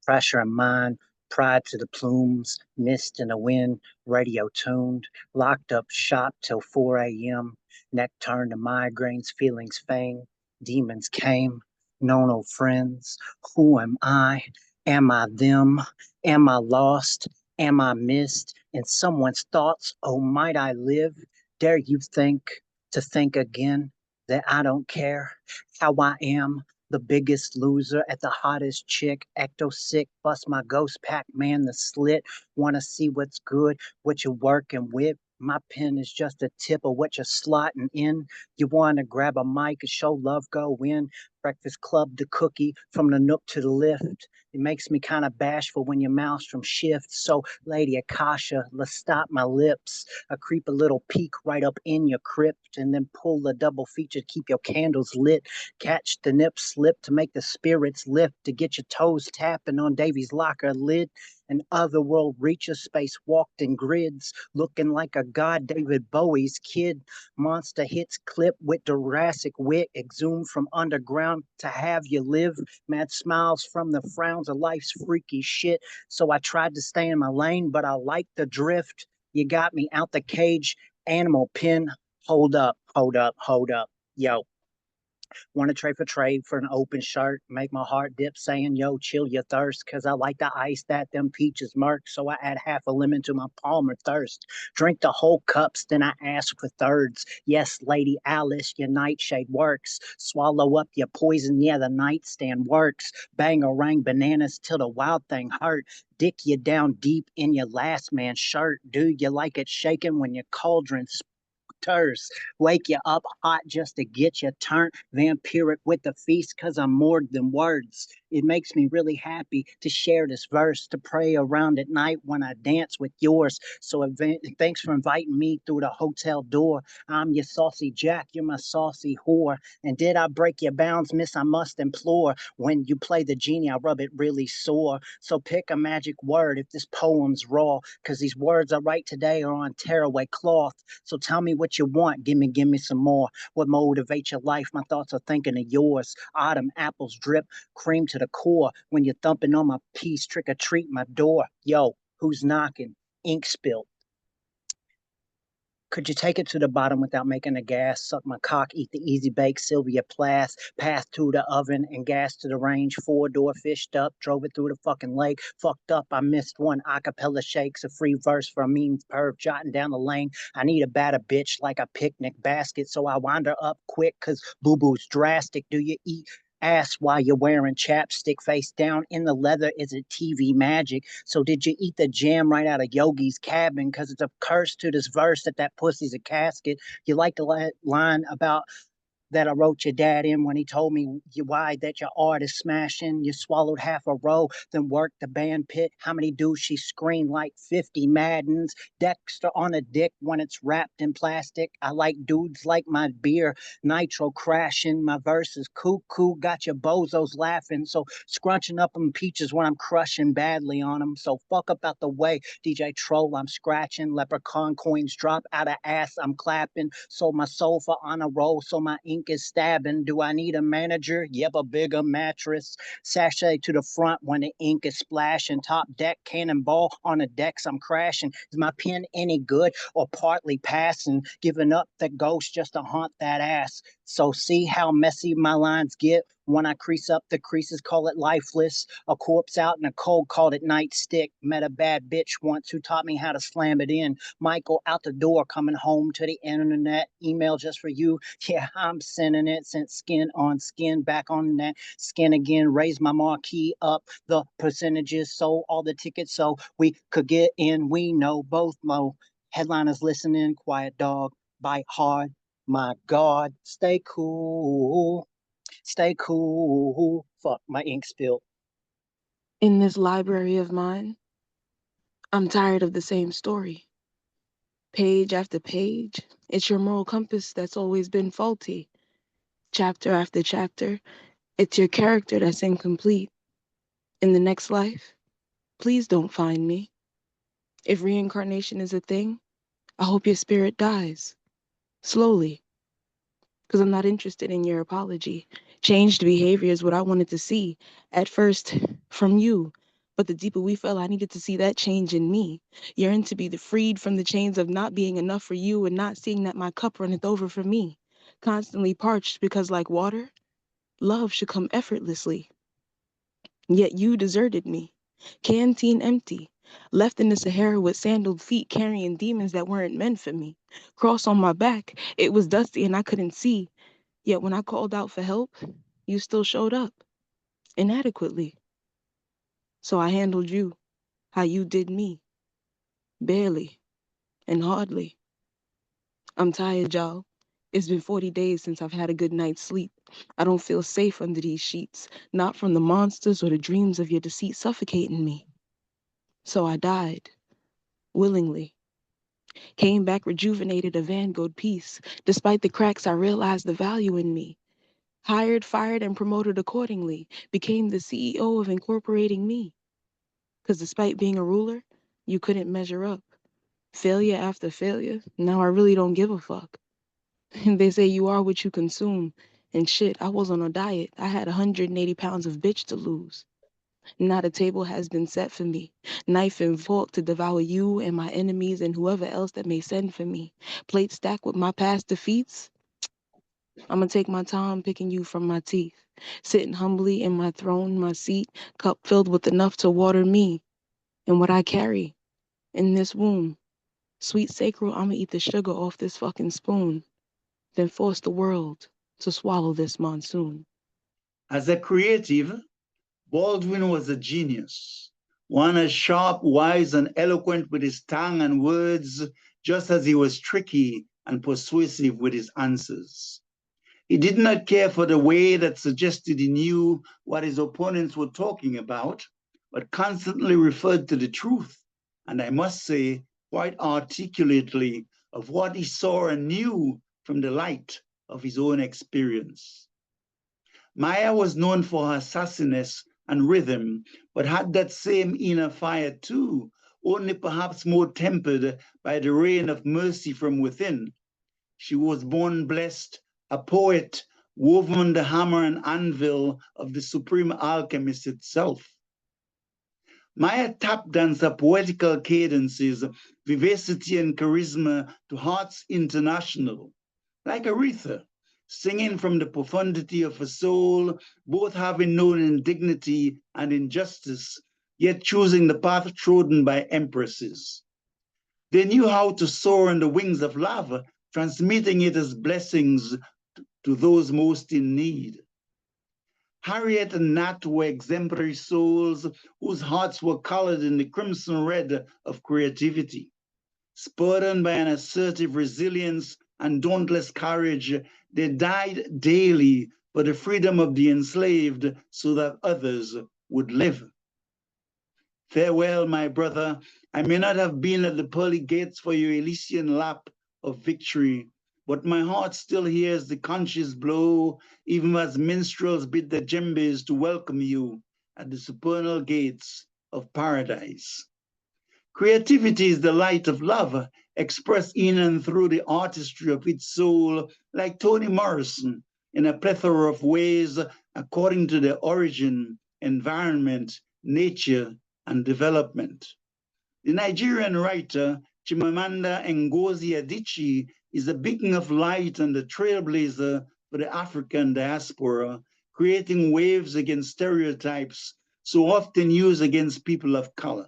I: Pressure in mind, pride to the plumes, mist in the wind, radio tuned, locked up shop till 4 a.m. Neck turned to migraines, feelings feigned. Demons came, no no friends. Who am I? Am I them? Am I lost? Am I missed in someone's thoughts? Oh, might I live? Dare you think to think again that I don't care how I am? The biggest loser at the hottest chick, ecto sick, bust my ghost pack, man, the slit. Wanna see what's good, what you're working with. My pen is just a tip of what you're slotting in. You wanna grab a mic and show love, go in. Breakfast Club, the cookie, from the nook to the lift. It makes me kind of bashful when your mouth's from shift. So, Lady Akasha, let's stop my lips. I creep a little peek right up in your crypt and then pull the double feature to keep your candles lit. Catch the nip slip to make the spirits lift, to get your toes tapping on Davy's locker lid. An otherworld reacher space walked in grids, looking like a god David Bowie's kid. Monster hits clip with Jurassic wit, exhumed from underground to have you live. Mad smiles from the frowns of life's freaky shit. So I tried to stay in my lane, but I like the drift. You got me out the cage, animal pen. Hold up, hold up, hold up. Yo. Want to trade for trade for an open shirt, make my heart dip saying, yo, chill your thirst, cause I like the ice that them peaches murk, so I add half a lemon to my Palmer thirst. Drink the whole cups, then I ask for thirds. Yes, Lady Alice, your nightshade works. Swallow up your poison, yeah, the nightstand works. Bang orang bananas till the wild thing hurt. Dick you down deep in your last man's shirt. Do you like it shaking when your cauldron terse? Wake you up hot just to get you turned vampiric with the feast, cause I'm more than words. It makes me really happy to share this verse, to pray around at night when I dance with yours. So thanks for inviting me through the hotel door. I'm your saucy Jack, you're my saucy whore. And did I break your bounds, miss? I must implore. When you play the genie, I rub it really sore. So pick a magic word if this poem's raw, cause these words I write today are on tearaway cloth. So tell me what you want, give me some more. What motivates your life? My thoughts are thinking of yours. Autumn apples drip, cream to the core. When you're thumping on my piece, trick or treat my door. Yo, who's knocking? Ink spilt. Could you take it to the bottom without making a gas? Suck my cock, eat the easy bake Sylvia Plath. Path to the oven and gas to the range. 4-door fished up, drove it through the fucking lake. Fucked up, I missed one. Acapella shakes, a free verse for a mean perv jotting down the lane. I need a batter bitch like a picnic basket, so I wind her up quick, cause boo-boo's drastic. Do you eat ass while you're wearing chapstick? Face down in the leather, is it TV magic? So did you eat the jam right out of Yogi's cabin? Cause it's a curse to this verse that pussy's a casket. You like the line about that I wrote your dad in when he told me why that your art is smashing. You swallowed half a row, then worked the band pit. How many dudes she screened? Like 50 Maddens. Dexter on a dick when it's wrapped in plastic. I like dudes like my beer. Nitro crashing. My verse is cuckoo. Got your bozos laughing. So scrunching up them peaches when I'm crushing badly on them. So fuck up out the way. DJ Troll, I'm scratching. Leprechaun coins drop out of ass, I'm clapping. Sold my soul for on a roll, so my ink is stabbing. Do I need a manager? Yep, a bigger mattress. Sachet to the front when the ink is splashing. Top deck, cannonball on the decks, I'm crashing. Is my pen any good or partly passing? Giving up the ghost just to haunt that ass. So see how messy my lines get When I crease up, the creases call it lifeless. A corpse out in the cold called it nightstick. Met a bad bitch once who taught me how to slam it in. Michael out the door, coming home to the internet. Email just for you. Yeah, I'm sending it. Sent skin on skin, back on that skin again. Raise my marquee up the percentages, sold all the tickets so we could get in. We know both know. Headliners listening, quiet dog, bite hard. My God, stay cool. Stay cool. Fuck, my ink spilled.
E: In this library of mine, I'm tired of the same story. Page after page, it's your moral compass that's always been faulty. Chapter after chapter, it's your character that's incomplete. In the next life, please don't find me. If reincarnation is a thing, I hope your spirit dies. Slowly. Because I'm not interested in your apology. Changed behavior is what I wanted to see. At first, from you. But the deeper we fell, I needed to see that change in me. Yearn to be freed from the chains of not being enough for you and not seeing that my cup runneth over for me. Constantly parched because like water, love should come effortlessly. Yet you deserted me. Canteen empty. Left in the Sahara with sandaled feet carrying demons that weren't meant for me. Cross on my back. It was dusty and I couldn't see. Yet when I called out for help, you still showed up. Inadequately. So I handled you. How you did me. Barely. And hardly. I'm tired, y'all. It's been 40 days since I've had a good night's sleep. I don't feel safe under these sheets. Not from the monsters or the dreams of your deceit suffocating me. So I died. Willingly. Came back rejuvenated, a vanguard piece. Despite the cracks, I realized the value in me. Hired, fired, and promoted accordingly. Became the CEO of incorporating me. Because despite being a ruler, you couldn't measure up. Failure after failure, now I really don't give a fuck. They say you are what you consume. And shit, I was on a diet. I had 180 pounds of bitch to lose. Not a table has been set for me. Knife and fork to devour you and my enemies and whoever else that may send for me. Plate stacked with my past defeats. I'ma take my time picking you from my teeth. Sitting humbly in my throne, my seat, cup filled with enough to water me and what I carry in this womb. Sweet sacral, I'ma eat the sugar off this fucking spoon. Then force the world to swallow this monsoon.
J: As a creative, Baldwin was a genius, one as sharp, wise, and eloquent with his tongue and words, just as he was tricky and persuasive with his answers. He did not care for the way that suggested he knew what his opponents were talking about, but constantly referred to the truth, and I must say, quite articulately, of what he saw and knew from the light of his own experience. Maya was known for her sassiness and rhythm, but had that same inner fire too, only perhaps more tempered by the rain of mercy from within. She was born blessed, a poet, woven the hammer and anvil of the supreme alchemist itself. Maya tap danced her poetical cadences, vivacity and charisma to hearts international, like Aretha, singing from the profundity of a soul, both having known indignity and injustice, yet choosing the path trodden by empresses. They knew how to soar on the wings of love, transmitting it as blessings to those most in need. Harriet and Nat were exemplary souls whose hearts were colored in the crimson red of creativity. Spurred on by an assertive resilience and dauntless courage, they died daily for the freedom of the enslaved so that others would live. Farewell, my brother. I may not have been at the pearly gates for your Elysian lap of victory, but my heart still hears the conch's blow, even as minstrels beat their djembes to welcome you at the supernal gates of paradise. Creativity is the light of love, expressed in and through the artistry of its soul, like Toni Morrison, in a plethora of ways according to their origin, environment, nature, and development. The Nigerian writer Chimamanda Ngozi Adichie is a beacon of light and a trailblazer for the African diaspora, creating waves against stereotypes so often used against people of color.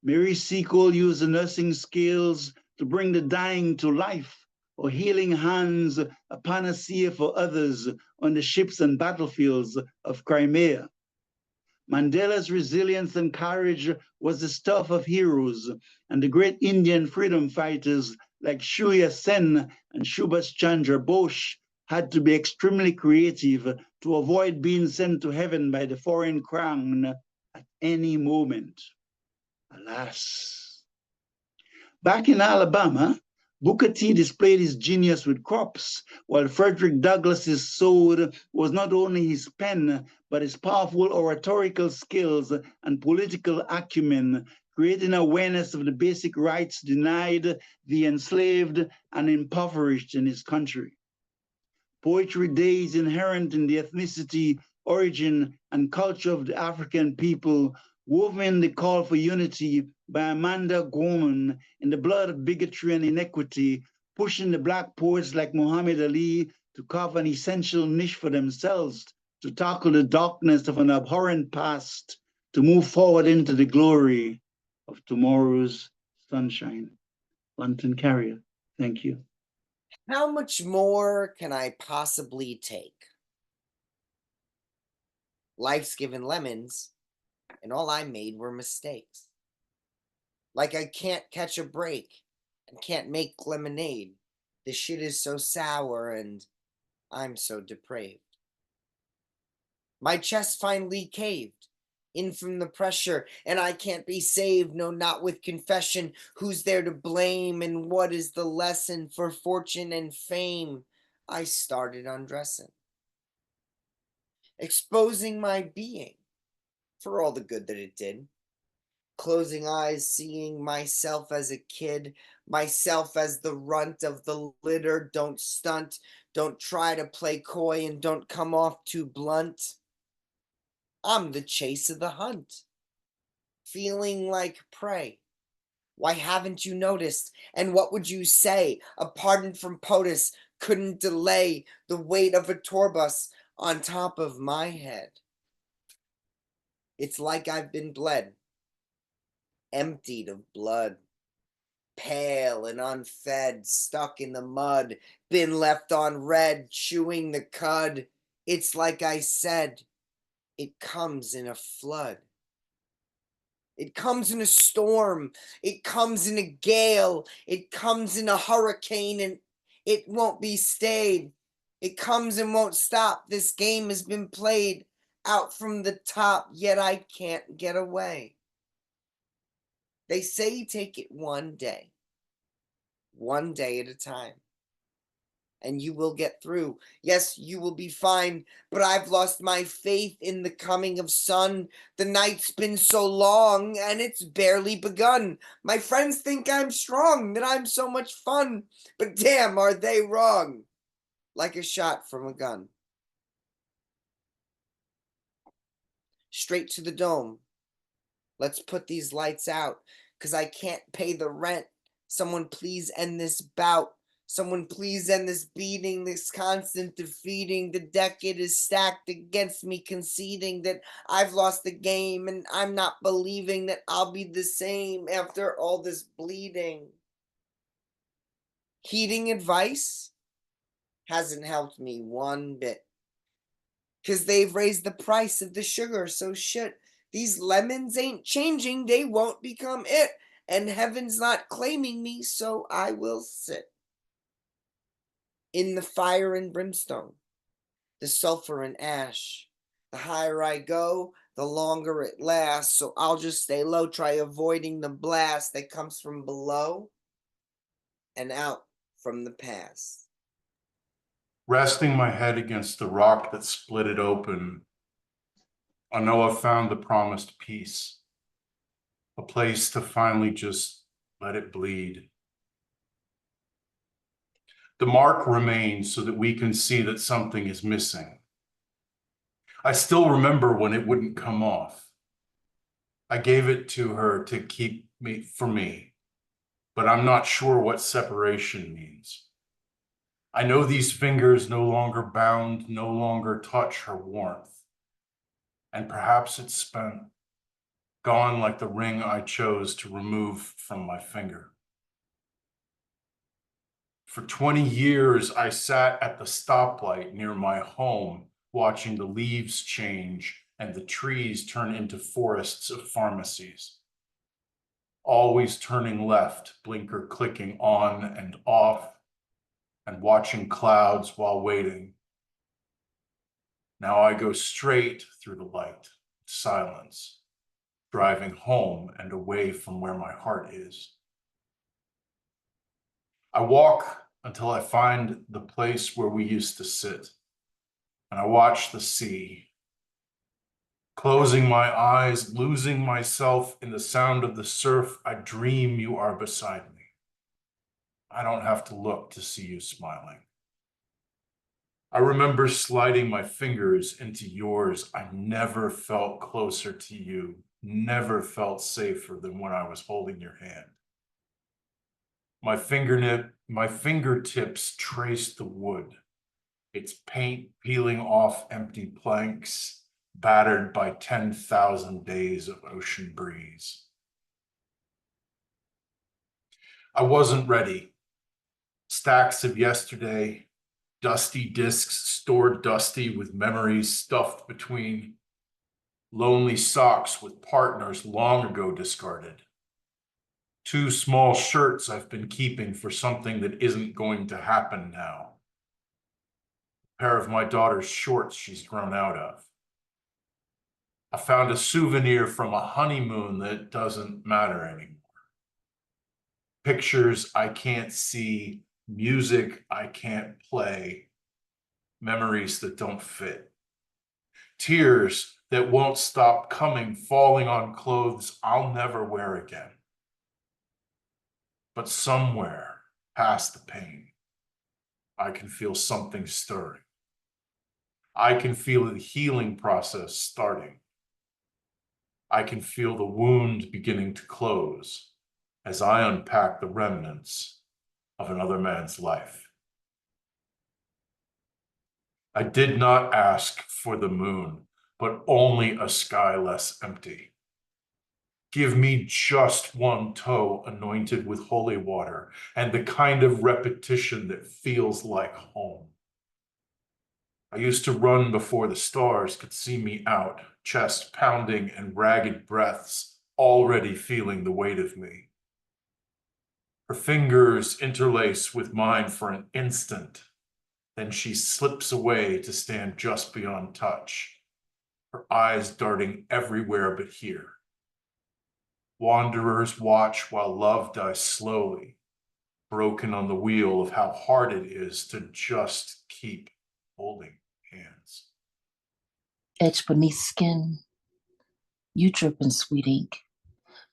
J: Mary Seacole used the nursing skills to bring the dying to life, or healing hands, a panacea for others on the ships and battlefields of Crimea. Mandela's resilience and courage was the stuff of heroes, and the great Indian freedom fighters like Shuya Sen and Subhash Chandra Bose had to be extremely creative to avoid being sent to heaven by the foreign crown at any moment. Alas. Back in Alabama, Booker T displayed his genius with crops, while Frederick Douglass's sword was not only his pen, but his powerful oratorical skills and political acumen, creating awareness of the basic rights denied the enslaved and impoverished in his country. Poetry Day is inherent in the ethnicity, origin, and culture of the African people, woven in the call for unity by Amanda Gorman in the blood of bigotry and inequity, pushing the Black poets like Muhammad Ali to carve an essential niche for themselves, to tackle the darkness of an abhorrent past, to move forward into the glory of tomorrow's sunshine. London Carrier, thank you.
K: How much more can I possibly take? Life's given lemons, and all I made were mistakes. Like I can't catch a break and can't make lemonade. This shit is so sour and I'm so depraved. My chest finally caved in from the pressure, and I can't be saved, no, not with confession. Who's there to blame, and what is the lesson for fortune and fame? I started undressing, exposing my being for all the good that it did. Closing eyes, seeing myself as a kid, myself as the runt of the litter. Don't stunt, don't try to play coy, and don't come off too blunt. I'm the chase of the hunt, feeling like prey. Why haven't you noticed? And what would you say? A pardon from POTUS couldn't delay the weight of a tour bus on top of my head. It's like I've been bled, emptied of blood, pale and unfed, stuck in the mud, been left on red, chewing the cud. It's like I said, it comes in a flood. It comes in a storm. It comes in a gale. It comes in a hurricane, and it won't be stayed. It comes and won't stop. This game has been played out from the top, yet I can't get away. They say take it one day at a time, and you will get through. Yes, you will be fine, but I've lost my faith in the coming of sun. The night's been so long, and it's barely begun. My friends think I'm strong, that I'm so much fun, but damn, are they wrong? Like a shot from a gun. Straight to the dome. Let's put these lights out, 'cause I can't pay the rent. Someone please end this bout. Someone please end this beating, this constant defeating. The deck it is stacked against me, conceding that I've lost the game, and I'm not believing that I'll be the same after all this bleeding. Heeding advice hasn't helped me one bit, 'cause they've raised the price of the sugar, so shit. These lemons ain't changing, they won't become it. And heaven's not claiming me, so I will sit in the fire and brimstone, the sulfur and ash. The higher I go, the longer it lasts, so I'll just stay low, try avoiding the blast that comes from below and out from the past.
L: Resting my head against the rock that split it open, I know I've found the promised peace, a place to finally just let it bleed. The mark remains so that we can see that something is missing. I still remember when it wouldn't come off. I gave it to her to keep me for me, but I'm not sure what separation means. I know these fingers no longer bound, no longer touch her warmth. And perhaps it's spent, gone like the ring I chose to remove from my finger. For 20 years, I sat at the stoplight near my home, watching the leaves change and the trees turn into forests of pharmacies. Always turning left, blinker clicking on and off, and watching clouds while waiting. Now I go straight through the light, silence, driving home and away from where my heart is. I walk until I find the place where we used to sit, and I watch the sea. Closing my eyes, losing myself in the sound of the surf, I dream you are beside me. I don't have to look to see you smiling. I remember sliding my fingers into yours. I never felt closer to you, never felt safer than when I was holding your hand. My fingertips trace the wood, its paint peeling off empty planks, battered by 10,000 days of ocean breeze. I wasn't ready. Stacks of yesterday, dusty discs stored dusty with memories stuffed between, lonely socks with partners long ago discarded. 2 small shirts I've been keeping for something that isn't going to happen now. A pair of my daughter's shorts she's grown out of. I found a souvenir from a honeymoon that doesn't matter anymore. Pictures I can't see, music I can't play, memories that don't fit. Tears that won't stop coming, falling on clothes I'll never wear again. But somewhere past the pain, I can feel something stirring. I can feel the healing process starting. I can feel the wound beginning to close as I unpack the remnants of another man's life. I did not ask for the moon, but only a sky less empty. Give me just one toe anointed with holy water and the kind of repetition that feels like home. I used to run before the stars could see me out, chest pounding and ragged breaths already feeling the weight of me. Her fingers interlace with mine for an instant, then she slips away to stand just beyond touch, her eyes darting everywhere but here. Wanderers watch while love dies slowly, broken on the wheel of how hard it is to just keep holding hands.
M: Etched beneath skin, you drip in sweet ink,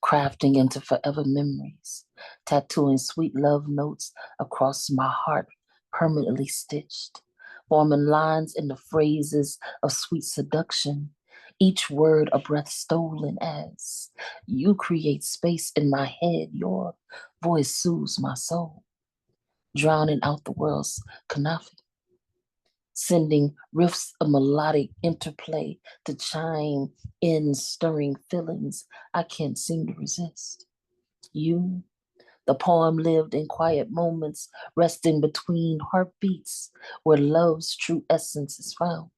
M: crafting into forever memories, tattooing sweet love notes across my heart, permanently stitched, forming lines in the phrases of sweet seduction, each word a breath stolen as you create space in my head. Your voice soothes my soul, drowning out the world's kanafi, sending riffs of melodic interplay to chime in, stirring feelings I can't seem to resist. You, the poem lived in quiet moments, resting between heartbeats where love's true essence is found.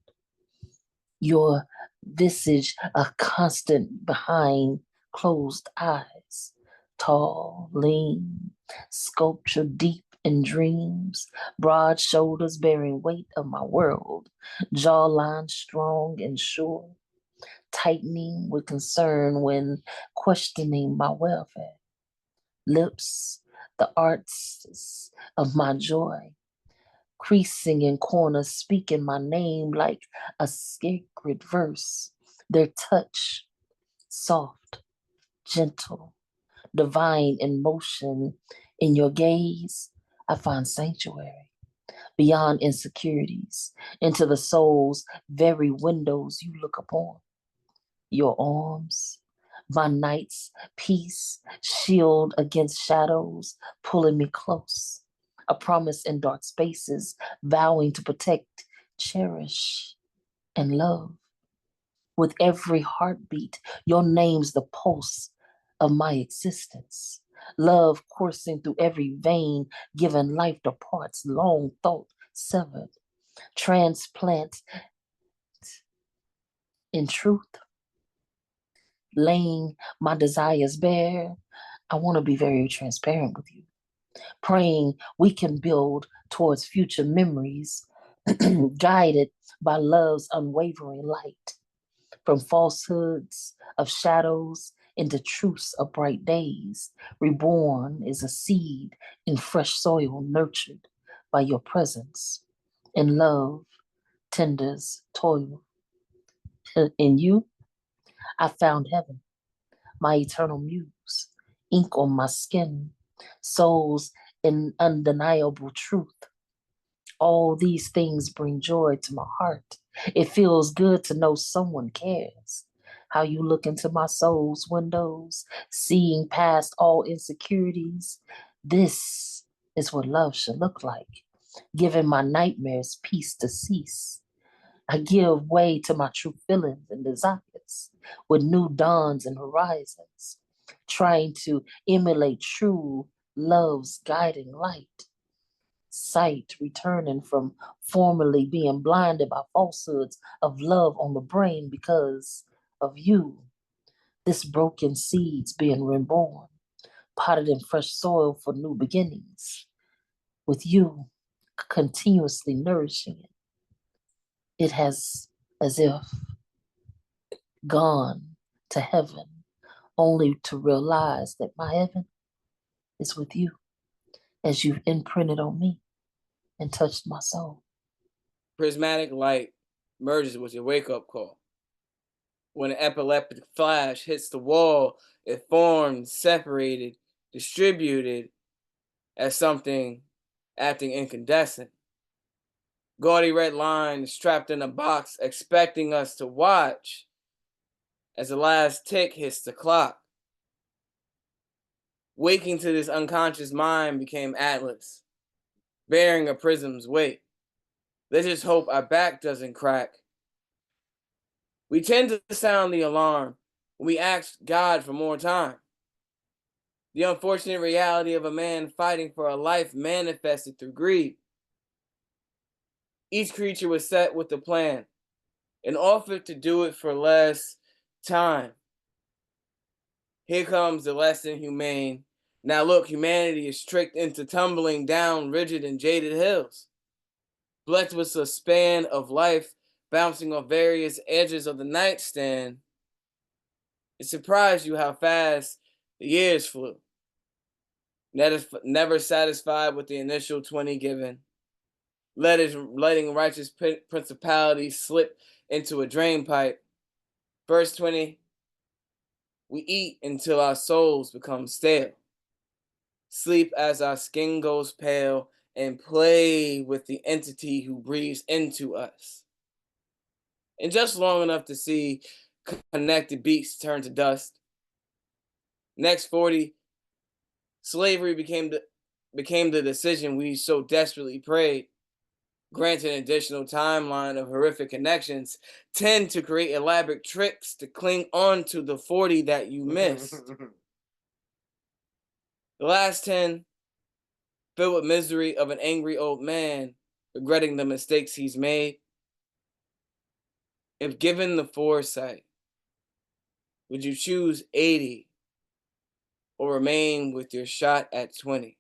M: Your visage a constant behind closed eyes, tall, lean, sculpture deep in dreams, broad shoulders bearing weight of my world, jawline strong and sure, tightening with concern when questioning my welfare. Lips, the arts of my joy, creasing in corners, speaking my name like a sacred verse. Their touch, soft, gentle, divine in motion. In your gaze, I find sanctuary beyond insecurities, into the soul's very windows you look upon. Your arms, my night's peace, shield against shadows, pulling me close. a promise in dark spaces, vowing to protect, cherish, and love. With every heartbeat, your name's the pulse of my existence. Love coursing through every vein, giving life to parts long thought severed. Transplant in truth, laying my desires bare. I want to be very transparent with you. Praying we can build towards future memories, guided by love's unwavering light. From falsehoods of shadows into truths of bright days, reborn is a seed in fresh soil nurtured by your presence. In love, tenders toil. In you, I found heaven, my eternal muse, ink on my skin, souls in undeniable truth. All these things bring joy to my heart. It feels good to know someone cares. How you look into my soul's windows, seeing past all insecurities. This is what love should look like, giving my nightmares peace to cease. I give way to my true feelings and desires with new dawns and horizons, trying to emulate true love's guiding light. Sight returning from formerly being blinded by falsehoods of love on the brain because of you. This broken seed's being reborn, potted in fresh soil for new beginnings, with you continuously nourishing it. It has as if gone to heaven, only to realize that my heaven is with you, as you've imprinted on me and touched my soul.
C: Prismatic light merges with your wake-up call. When an epileptic flash hits the wall, it formed, separated, distributed as something acting incandescent. Gaudy red lines trapped in a box, expecting us to watch as the last tick hits the clock. Waking to this unconscious mind became Atlas, bearing a prism's weight. Let's just hope our back doesn't crack. We tend to sound the alarm when we ask God for more time. The unfortunate reality of a man fighting for a life manifested through greed. Each creature was set with a plan and offered to do it for less time. Here comes the less than humane. Now look, humanity is tricked into tumbling down rigid and jaded hills. Blessed with a span of life bouncing off various edges of the nightstand. It surprised you how fast the years flew. Never satisfied with the initial 20 given. Letting righteous principalities slip into a drain pipe. Verse 20, we eat until our souls become stale. Sleep as our skin goes pale and play with the entity who breathes into us. And just long enough to see connected beats turn to dust. Next 40, slavery became the decision we so desperately prayed. Granted, an additional timeline of horrific connections tend to create elaborate tricks to cling on to the 40 that you missed. The last 10, filled with misery of an angry old man, regretting the mistakes he's made. If given the foresight, would you choose 80 or remain with your shot at 20?